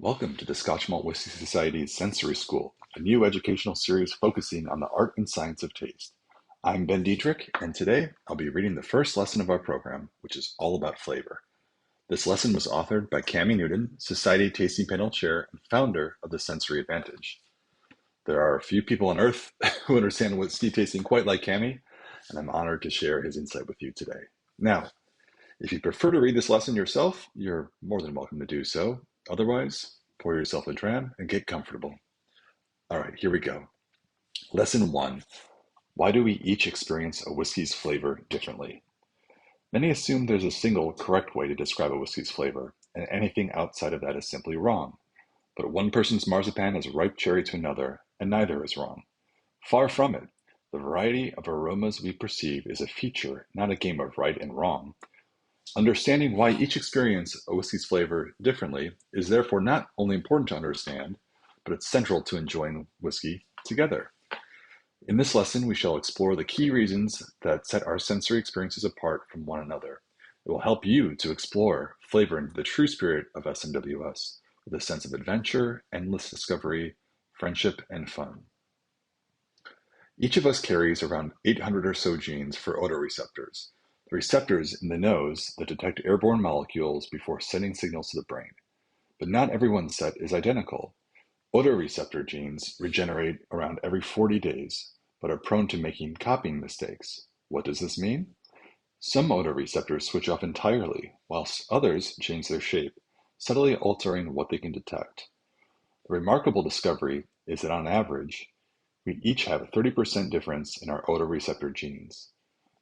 Welcome to the Scotch Malt Whisky Society's Sensory School, a new educational series focusing on the art and science of taste. I'm Ben Diedrich, and today I'll be reading the first lesson of our program, which is all about flavor. This lesson was authored by Cami Newton, Society Tasting Panel Chair and founder of the Sensory Advantage. There are a few people on Earth who understand whiskey tasting quite like Cami, and I'm honored to share his insight with you today. Now, if you prefer to read this lesson yourself, you're more than welcome to do so. Otherwise, pour yourself a dram and get comfortable. All right, here we go. Lesson 1. Why do we each experience a whiskey's flavor differently? Many assume there's a single correct way to describe a whiskey's flavor, and anything outside of that is simply wrong. But one person's marzipan is ripe cherry to another, and neither is wrong. Far from it. The variety of aromas we perceive is a feature, not a game of right and wrong. Understanding why each experience a whiskey's flavor differently is therefore not only important to understand, but it's central to enjoying whiskey together. In this lesson, we shall explore the key reasons that set our sensory experiences apart from one another. It will help you to explore flavor into the true spirit of SMWS, with a sense of adventure, endless discovery, friendship, and fun. Each of us carries around 800 or so genes for odoreceptors, the receptors in the nose that detect airborne molecules before sending signals to the brain. But not everyone's set is identical. Odoreceptor genes regenerate around every 40 days, but are prone to making copying mistakes. What does this mean? Some odoreceptors switch off entirely, whilst others change their shape, subtly altering what they can detect. The remarkable discovery is that on average, we each have a 30% difference in our odoreceptor genes.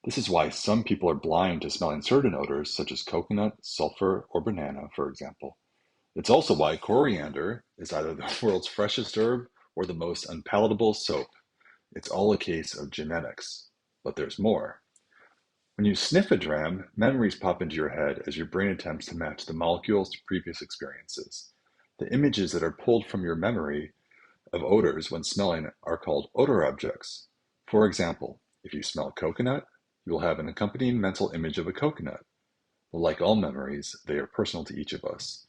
This is why some people are blind to smelling certain odors such as coconut, sulfur, or banana, for example. It's also why coriander is either the world's freshest herb or the most unpalatable soap. It's all a case of genetics. But there's more. When you sniff a dram, memories pop into your head as your brain attempts to match the molecules to previous experiences. The images that are pulled from your memory of odors when smelling are called odor objects. For example, if you smell coconut, you will have an accompanying mental image of a coconut. But like all memories, they are personal to each of us.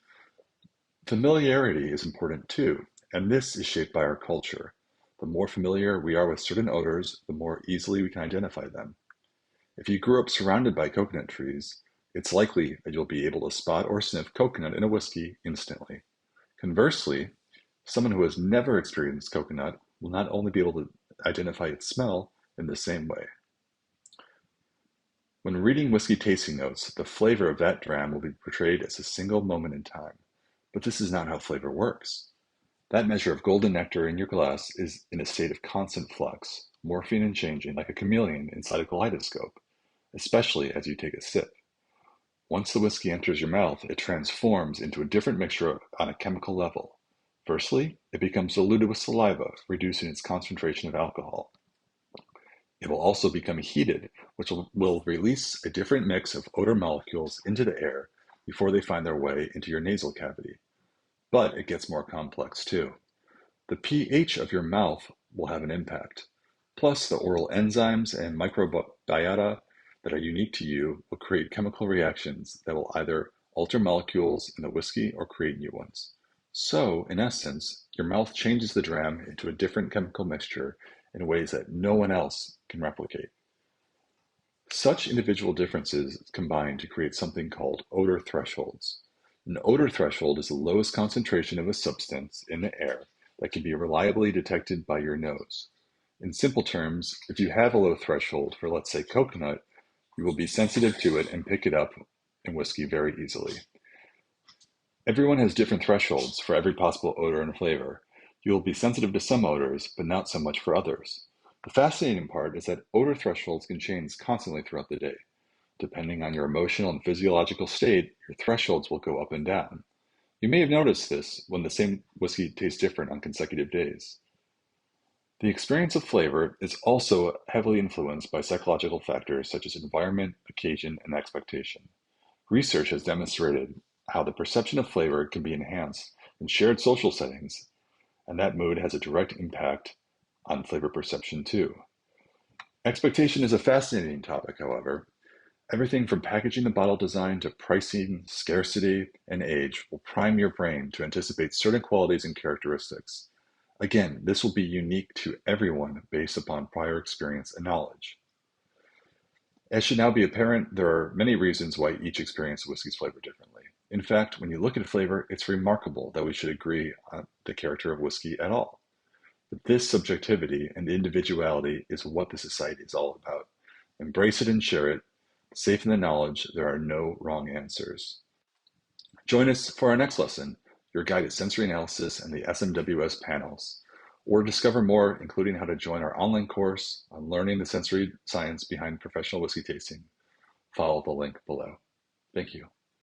Familiarity is important too, and this is shaped by our culture. The more familiar we are with certain odors, the more easily we can identify them. If you grew up surrounded by coconut trees, it's likely that you'll be able to spot or sniff coconut in a whiskey instantly. Conversely, someone who has never experienced coconut will not only be able to identify its smell in the same way. When reading whiskey tasting notes, the flavor of that dram will be portrayed as a single moment in time. But this is not how flavor works. That measure of golden nectar in your glass is in a state of constant flux, morphing and changing like a chameleon inside a kaleidoscope, especially as you take a sip. Once the whiskey enters your mouth, it transforms into a different mixture on a chemical level. Firstly, it becomes diluted with saliva, reducing its concentration of alcohol. It will also become heated, which will release a different mix of odor molecules into the air before they find their way into your nasal cavity. But it gets more complex too. The pH of your mouth will have an impact. Plus, the oral enzymes and microbiota that are unique to you will create chemical reactions that will either alter molecules in the whiskey or create new ones. So, in essence, your mouth changes the dram into a different chemical mixture in ways that no one else can replicate. Such individual differences combine to create something called odor thresholds. An odor threshold is the lowest concentration of a substance in the air that can be reliably detected by your nose. In simple terms, if you have a low threshold for, let's say, coconut, you will be sensitive to it and pick it up in whiskey very easily. Everyone has different thresholds for every possible odor and flavor. You will be sensitive to some odors, but not so much for others. The fascinating part is that odor thresholds can change constantly throughout the day. Depending on your emotional and physiological state, your thresholds will go up and down. You may have noticed this when the same whiskey tastes different on consecutive days. The experience of flavor is also heavily influenced by psychological factors such as environment, occasion, and expectation. Research has demonstrated how the perception of flavor can be enhanced in shared social settings, and that mood has a direct impact on flavor perception too. Expectation is a fascinating topic, however. Everything from packaging the bottle design to pricing, scarcity, and age will prime your brain to anticipate certain qualities and characteristics. Again, this will be unique to everyone based upon prior experience and knowledge. As should now be apparent, there are many reasons why each experiences whiskey's flavor differently. In fact, when you look at flavor, it's remarkable that we should agree on the character of whiskey at all. But this subjectivity and individuality is what the society is all about. Embrace it and share it. Safe in the knowledge there are no wrong answers. Join us for our next lesson, your guided sensory analysis and the SMWS panels, or discover more, including how to join our online course on learning the sensory science behind professional whiskey tasting. Follow the link below. Thank you.